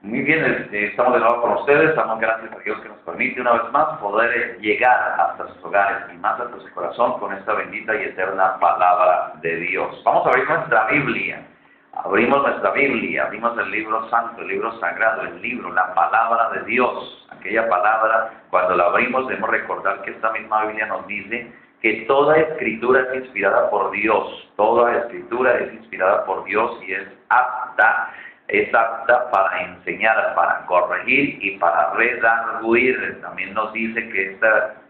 Muy bien, estamos de nuevo con ustedes. Damos gracias a Dios que nos permite una vez más poder llegar hasta sus hogares y más hasta su corazón con esta bendita y eterna palabra de Dios. Vamos a abrir nuestra Biblia. Abrimos nuestra Biblia, abrimos el libro santo, el libro sagrado, el libro, la palabra de Dios. Aquella palabra, cuando la abrimos, debemos recordar que esta misma Biblia nos dice que toda escritura es inspirada por Dios. Toda escritura es inspirada por Dios y es apta para enseñar, para corregir y para redarguir. También nos dice que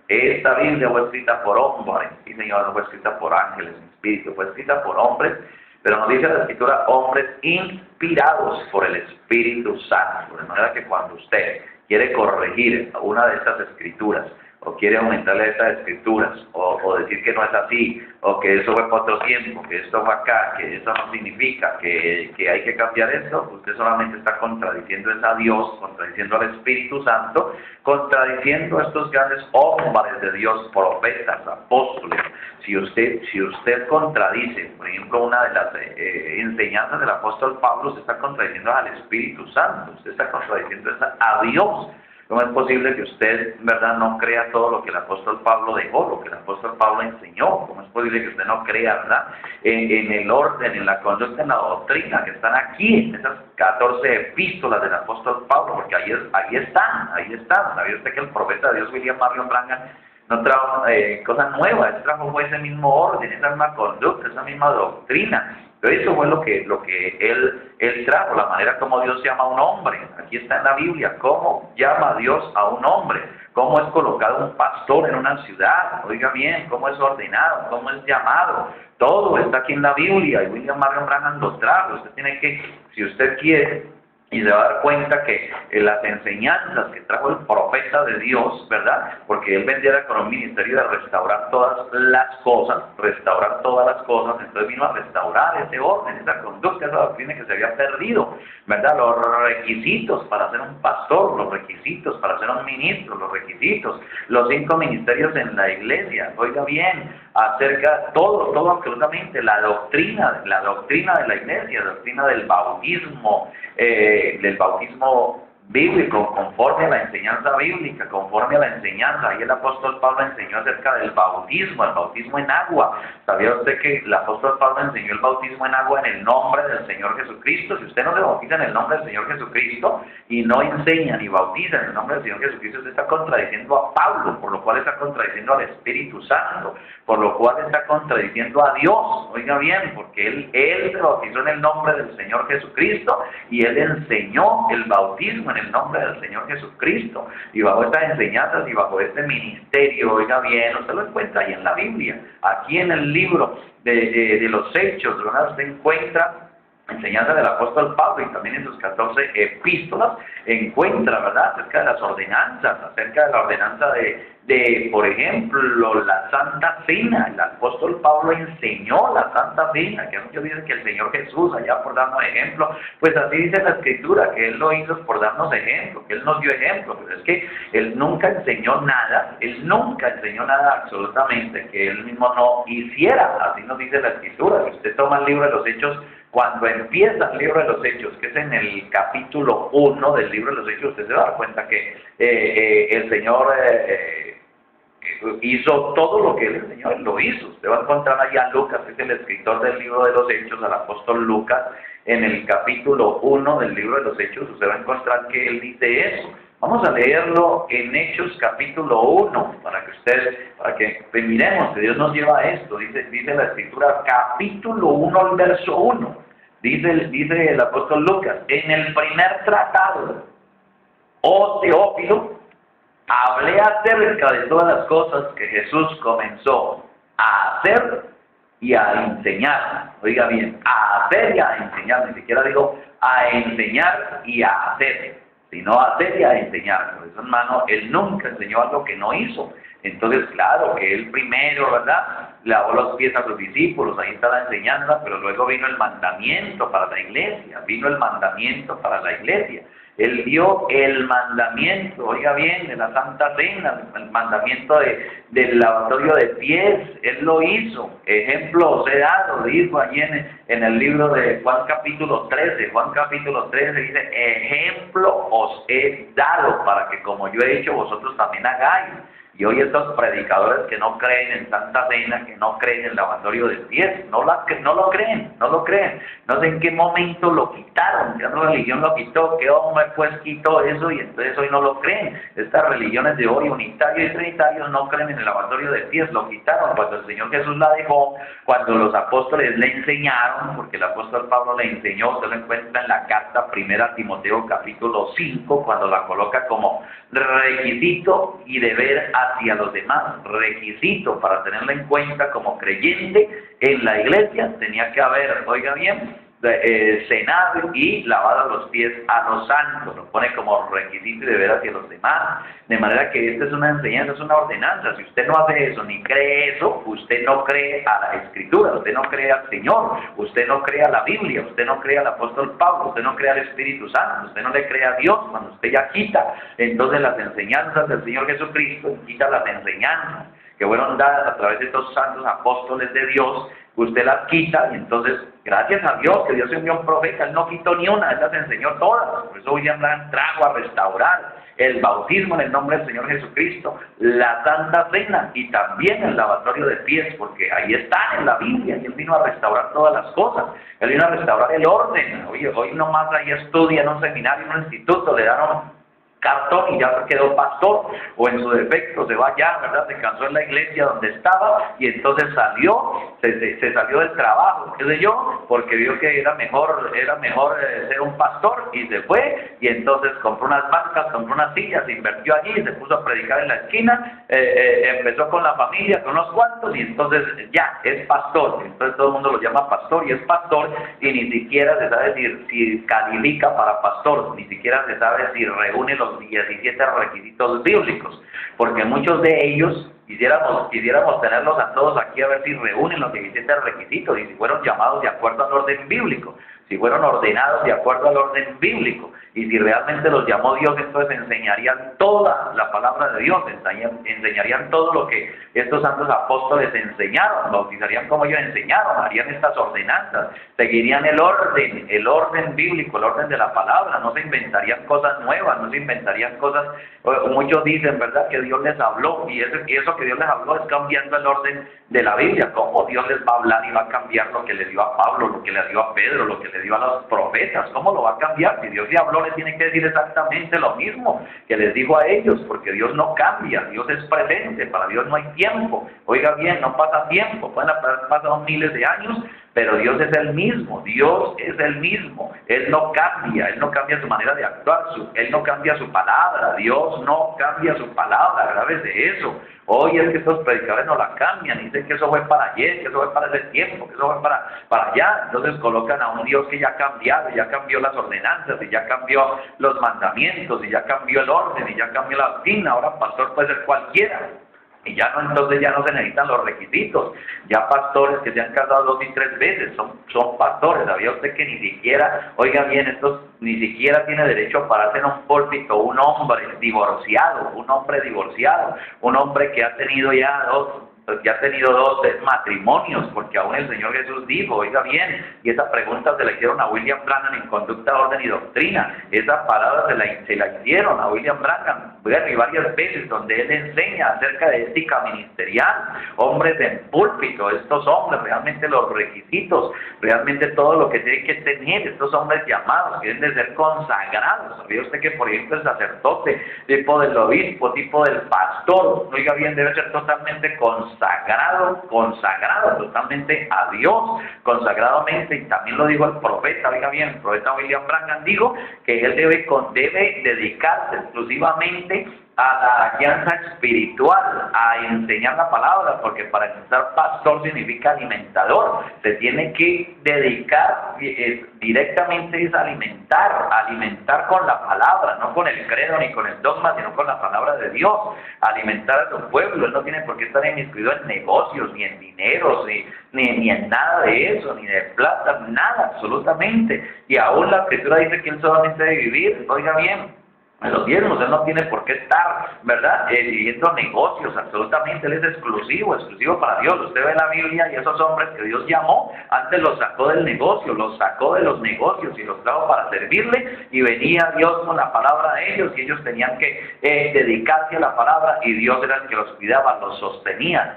esta Biblia fue escrita por hombres, sí Señor, no fue escrita por ángeles, espíritu, fue escrita por hombres, pero nos dice la Escritura, hombres inspirados por el Espíritu Santo. De manera que cuando usted quiere corregir una de estas escrituras, o quiere aumentarle estas escrituras, o decir que no es así, o que eso fue para otro tiempo, que esto fue acá, que eso no significa, que hay que cambiar esto, usted solamente está contradiciendo a Dios, contradiciendo al Espíritu Santo, contradiciendo a estos grandes hombres de Dios, profetas, apóstoles. Si usted contradice, por ejemplo, una de las enseñanzas del apóstol Pablo, usted está contradiciendo al Espíritu Santo, usted está contradiciendo a Dios. ¿Cómo es posible que usted, verdad, no crea todo lo que el apóstol Pablo dejó, lo que el apóstol Pablo enseñó? ¿Cómo es posible que usted no crea, verdad, en el orden, en la conducta, en la doctrina que están aquí, en esas 14 epístolas del apóstol Pablo? Porque ahí están. ¿Sabía usted que el profeta de Dios, William Marion Branham, no trajo cosas nuevas? Él trajo ese mismo orden, esa misma conducta, esa misma doctrina. Pero eso fue lo que él trajo, la manera como Dios llama a un hombre. Aquí está en la Biblia, cómo llama Dios a un hombre, cómo es colocado un pastor en una ciudad, oiga bien, cómo es ordenado, cómo es llamado. Todo está aquí en la Biblia, y William Marion Branham lo trajo. Usted tiene que, si usted quiere, y se va a dar cuenta que las enseñanzas que trajo el profeta de Dios, ¿verdad? Porque él vendiera con un ministerio de restaurar todas las cosas, entonces vino a restaurar ese orden, esa conducta, esa doctrina que se había perdido, ¿verdad? Los requisitos para ser un pastor, los requisitos para ser un ministro, los requisitos, los 5 ministerios en la iglesia, oiga bien, acerca todo absolutamente, la doctrina de la iglesia, la doctrina del bautismo bíblico, conforme a la enseñanza bíblica, conforme a la enseñanza. Ahí el apóstol Pablo enseñó acerca del bautismo, el bautismo en agua. ¿Sabía usted que el apóstol Pablo enseñó el bautismo en agua en el nombre del Señor Jesucristo? Si usted no se bautiza en el nombre del Señor Jesucristo y no enseña ni bautiza en el nombre del Señor Jesucristo, usted está contradiciendo a Pablo, por lo cual está contradiciendo al Espíritu Santo, por lo cual está contradiciendo a Dios. Oiga bien, porque él se bautizó en el nombre del Señor Jesucristo y él enseñó el bautismo en el nombre del Señor Jesucristo, y bajo estas enseñanzas y bajo este ministerio, oiga bien, usted lo encuentra ahí en la Biblia, aquí en el libro de los Hechos, ¿verdad? Usted encuentra enseñanza del apóstol Pablo, y también en sus 14 epístolas encuentra, ¿verdad?, acerca de las ordenanzas, acerca de la ordenanza de, por ejemplo, la Santa Cena. El apóstol Pablo enseñó la Santa Cena, que muchos dicen que el Señor Jesús, allá por darnos ejemplo, pues así dice la Escritura, que Él lo hizo por darnos ejemplo, que Él nos dio ejemplo, pero es que Él nunca enseñó nada absolutamente, que Él mismo no hiciera. Así nos dice la Escritura. Si usted toma el libro de los Hechos, cuando empieza el libro de los Hechos, que es en el capítulo 1 del libro de los Hechos, usted se va a dar cuenta que el Señor hizo todo lo que Él enseñó, Él lo hizo. Usted va a encontrar allá a Lucas, que es el escritor del libro de los Hechos, al apóstol Lucas, en el capítulo 1 del libro de los Hechos, usted va a encontrar que él dice eso. Vamos a leerlo en Hechos capítulo 1, para que miremos que Dios nos lleva a esto. Dice la Escritura, capítulo 1, el verso 1. Dice el apóstol Lucas: en el primer tratado, oh Teófilo, hablé acerca de todas las cosas que Jesús comenzó a hacer y a enseñar. Oiga bien, a hacer y a enseñar. Ni siquiera digo a enseñar y a hacer, sino a hacer y a enseñar. Por eso, hermano, Él nunca enseñó algo que no hizo. Entonces, claro, que Él primero, ¿verdad?, lavó los pies a sus discípulos, ahí está la enseñanza, pero luego vino el mandamiento para la iglesia, Él dio el mandamiento, oiga bien, de la Santa Cena, el mandamiento del lavatorio de pies. Él lo hizo. Ejemplo os he dado, dijo allí en el libro de Juan capítulo 13. Juan capítulo 13 dice, ejemplo os he dado para que como yo he hecho vosotros también hagáis. Y hoy estos predicadores que no creen en Santa Cena, que no creen en el lavatorio de pies, no lo creen. No sé en qué momento lo quitaron, ya la religión lo quitó, qué hombre pues quitó eso y entonces hoy no lo creen. Estas religiones de hoy, unitarios y trinitarios, no creen en el lavatorio de pies, lo quitaron cuando el Señor Jesús la dejó, cuando los apóstoles le enseñaron, porque el apóstol Pablo le enseñó, usted lo encuentra en la carta 1 Timoteo capítulo 5, cuando la coloca como requisito y deber hacia los demás, requisito para tenerlo en cuenta como creyente en la iglesia, tenía que haber, oiga bien, cenado y lavado los pies a los santos, lo pone como requisito y deber hacia los demás, de manera que esta es una enseñanza, es una ordenanza. Si usted no hace eso, ni cree eso, usted no cree a la Escritura, usted no cree al Señor, usted no cree a la Biblia, usted no cree al apóstol Pablo, usted no cree al Espíritu Santo, usted no le cree a Dios. Cuando usted ya quita entonces las enseñanzas del Señor Jesucristo, quita las enseñanzas que fueron dadas a través de estos santos apóstoles de Dios, usted las quita y entonces, gracias a Dios, que Dios envió un profeta, Él no quitó ni una, Él las enseñó todas. Por eso William Branham trajo a restaurar el bautismo en el nombre del Señor Jesucristo, la Santa Cena y también el lavatorio de pies, porque ahí están en la Biblia y Él vino a restaurar todas las cosas. Él vino a restaurar el orden. Hoy nomás ahí estudia en un seminario, en un instituto, le dan cartón y ya se quedó pastor, o en su defecto se va ya, ¿verdad? Se cansó en la iglesia donde estaba y entonces salió, se salió del trabajo, qué sé yo, porque vio que era mejor ser un pastor y se fue y entonces compró unas bancas, compró unas sillas, se invirtió allí, se puso a predicar en la esquina, empezó con la familia, con unos cuantos y entonces ya, es pastor. Entonces todo el mundo lo llama pastor y es pastor y ni siquiera se sabe si califica para pastor, ni siquiera se sabe si reúne los 17 requisitos bíblicos, porque muchos de ellos quisiéramos tenerlos a todos aquí a ver si reúnen los 17 requisitos y si fueron llamados de acuerdo al orden bíblico, si fueron ordenados de acuerdo al orden bíblico, y si realmente los llamó Dios, entonces enseñarían toda la palabra de Dios, enseñarían todo lo que estos santos apóstoles enseñaron, bautizarían como ellos enseñaron, harían estas ordenanzas, seguirían el orden bíblico, el orden de la palabra, no se inventarían cosas nuevas, no se inventarían cosas. Muchos dicen, ¿verdad?, que Dios les habló, y eso que Dios les habló es cambiando el orden de la Biblia. ¿Cómo Dios les va a hablar y va a cambiar lo que le dio a Pablo, lo que le dio a Pedro, lo que le dio a los profetas? ¿Cómo lo va a cambiar? Si Dios le habló, le tiene que decir exactamente lo mismo que les dijo a ellos, porque Dios no cambia, Dios es presente, para Dios no hay tiempo. Oiga bien, no pasa tiempo, pueden haber pasado miles de años, pero Dios es el mismo, Dios es el mismo, Él no cambia su manera de actuar, Él no cambia su palabra, Dios no cambia su palabra, grave de eso. Hoy es que estos predicadores no la cambian, dicen que eso fue para ayer, que eso fue para ese tiempo, que eso fue para allá, entonces colocan a un Dios que ya ha cambiado, ya cambió las ordenanzas, y ya cambió los mandamientos, y ya cambió el orden, y ya cambió la doctrina. Ahora pastor puede ser cualquiera. Y ya no, entonces ya no se necesitan los requisitos. Ya pastores que se han casado 2 y 3 veces son pastores. ¿Sabía usted que ni siquiera, oiga bien, estos ni siquiera tiene derecho a pararse en un púlpito un hombre divorciado, un hombre que ha tenido ya dos matrimonios, porque aún el Señor Jesús dijo, oiga bien, y esa pregunta se la hicieron a William Branham en Conducta, Orden y Doctrina, esa palabra se la hicieron a William Branham, y varias veces, donde él enseña acerca de ética ministerial, hombres en púlpito, estos hombres, realmente los requisitos, realmente todo lo que tienen que tener, estos hombres llamados, que deben de ser consagrados. ¿Sabía usted que, por ejemplo, el sacerdote, tipo del obispo, tipo del pastor, oiga bien, debe ser totalmente consagrado totalmente a Dios, consagradamente? Y también lo dijo el profeta, oiga bien, el profeta William Branham dijo que él debe dedicarse exclusivamente a la guianza espiritual, a enseñar la palabra, porque para empezar pastor significa alimentador, se tiene que dedicar directamente es alimentar con la palabra, no con el credo ni con el dogma, sino con la palabra de Dios, alimentar a su pueblo. Él no tiene por qué estar inmiscuido en negocios, ni en dineros, ni en nada de eso, ni de plata, nada, absolutamente. Y aún la Escritura dice que él solamente debe vivir, oiga bien, en los diezmos. Él no tiene por qué estar, ¿verdad?, yendo negocios, absolutamente. Él es exclusivo para Dios. Usted ve la Biblia y esos hombres que Dios llamó, antes los sacó del negocio, los sacó de los negocios y los trajo para servirle, y venía Dios con la palabra a ellos, y ellos tenían que dedicarse a la palabra, y Dios era el que los cuidaba, los sostenía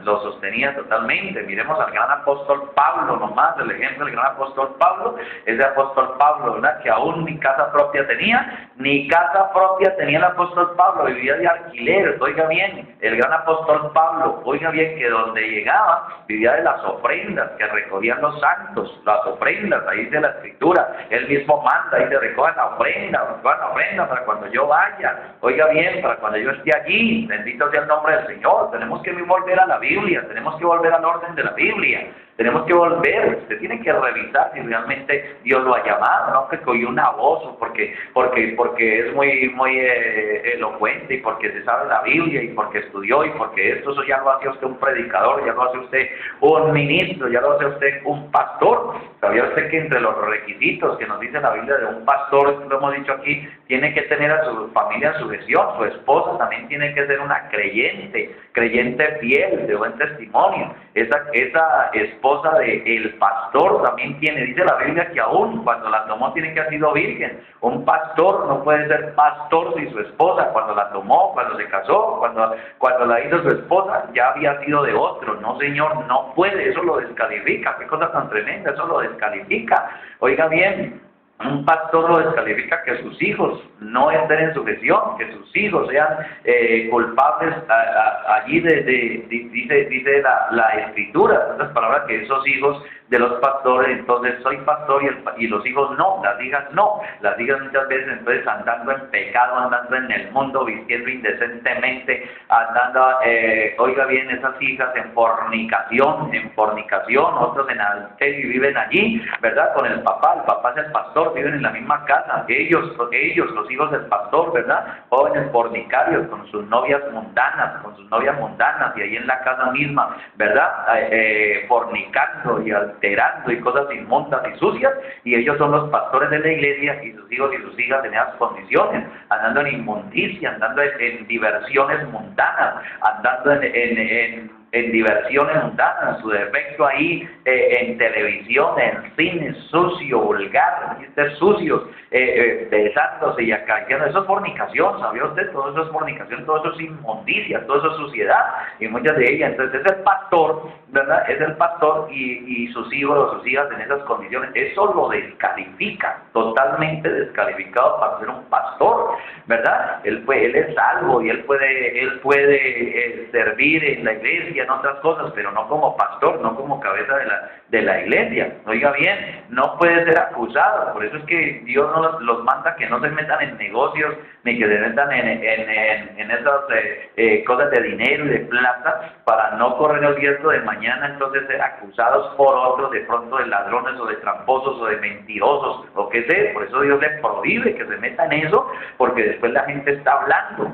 totalmente. Miremos al gran apóstol Pablo, nomás, el ejemplo del gran apóstol Pablo, ese apóstol Pablo, ¿verdad?, que aún ni casa propia tenía, tenía el apóstol Pablo, vivía de alquiler. Oiga bien, el gran apóstol Pablo, oiga bien, que donde llegaba, vivía de las ofrendas que recogían los santos, las ofrendas, ahí dice la Escritura, él mismo manda, ahí se recoge la ofrenda para cuando yo vaya, oiga bien, para cuando yo esté allí, bendito sea el nombre del Señor. Tenemos que volver a la Biblia, tenemos que volver al orden de la Biblia. Tenemos que volver, usted tiene que revisar si realmente Dios lo ha llamado, no que oye una voz, o porque es muy elocuente, y porque se sabe la Biblia, y porque estudió, y porque eso ya lo hace usted un predicador, ya lo hace usted un ministro, ya lo hace usted un pastor. ¿Sabía usted que entre los requisitos que nos dice la Biblia de un pastor, lo hemos dicho aquí, tiene que tener a su familia en sujeción? Su esposa también tiene que ser una creyente fiel, de buen testimonio. Esa esposa del pastor también dice la Biblia que aún cuando la tomó tiene que haber sido virgen. Un pastor no puede ser pastor si su esposa, cuando la tomó, cuando se casó, cuando la hizo su esposa, ya había sido de otro. No, señor, no puede, eso lo descalifica. Qué cosa tan tremenda, eso lo descalifica. Oiga bien, un pastor lo descalifica que sus hijos no estén en sujeción, que sus hijos sean culpables allí dice la Escritura, en otras palabras, que esos hijos de los pastores, entonces soy pastor y los hijos no, las hijas no, las hijas muchas veces entonces andando en pecado, andando en el mundo, vistiendo indecentemente, andando, oiga bien, esas hijas en fornicación, otros en adulterio y viven allí, ¿verdad?, con el papá es el pastor, viven en la misma casa, ellos, los hijos del pastor, ¿verdad?, jóvenes fornicarios con sus novias mundanas, y ahí en la casa misma, ¿verdad?, fornicando y alterando y cosas inmundas y sucias, y ellos son los pastores de la iglesia, y sus hijos y sus hijas en esas condiciones, andando en inmundicia, andando en diversiones mundanas, andando en diversiones mundanas, su defecto ahí, en televisión, en cine, sucio, vulgar, sucios, besándose y acariciando. Eso es fornicación, ¿sabía usted? Todo eso es fornicación, todo eso es inmundicia, todo eso es suciedad, y muchas de ellas. Entonces es el pastor, ¿verdad?, es el pastor, y sus hijos o sus hijas en esas condiciones. Eso lo descalifica, totalmente descalificado para ser un pastor, ¿verdad? Él es salvo, y él puede servir en la iglesia, en otras cosas, pero no como pastor, no como cabeza de la iglesia. Oiga bien, no puede ser acusado. Por eso es que Dios no los manda que no se metan en negocios, ni que se metan en esas cosas de dinero y de plata, para no correr el riesgo de mañana entonces ser acusados por otros, de pronto de ladrones o de tramposos o de mentirosos, o qué sé. Por eso Dios le prohíbe que se meta en eso, porque después la gente está hablando,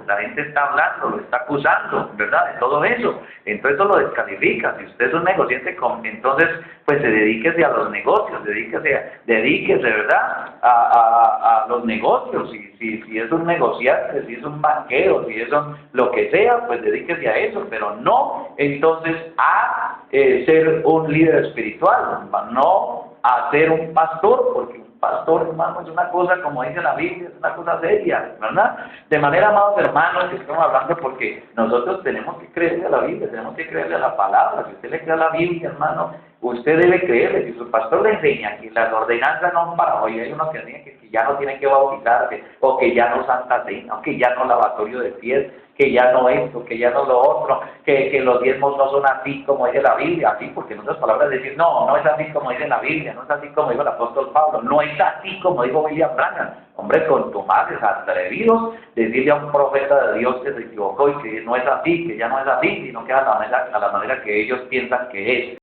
lo está acusando, ¿verdad?, de todo eso. Entonces eso lo descalifica. Si usted es un negociante, entonces pues dedíquese a los negocios, dedíquese, ¿verdad?, a los negocios. Si es un negociante, si es un banquero, si es lo que sea, pues dedíquese a eso, pero no entonces a ser un líder espiritual, no a ser un pastor, porque pastor, hermano, es una cosa, como dice la Biblia, es una cosa seria, ¿verdad? De manera, amados hermanos, que estamos hablando, porque nosotros tenemos que creerle a la Biblia, tenemos que creerle a la palabra. Si usted le cree a la Biblia, hermano, usted debe creerle. Si su pastor le enseña que las ordenanzas no son para hoy, hay unos que enseñan que ya no tiene que bautizarse, o que ya no Santa Cena, o que ya no lavatorio de pies, que ya no esto, que ya no lo otro, que los diezmos no son así como dice la Biblia, así, porque en otras palabras decir, no, no es así como dice la Biblia, no es así como dijo el apóstol Pablo, no es así como dijo William Branham. Hombre, contumaces, atrevidos, decirle a un profeta de Dios que se equivocó y que no es así, que ya no es así, sino que es a la manera que ellos piensan que es.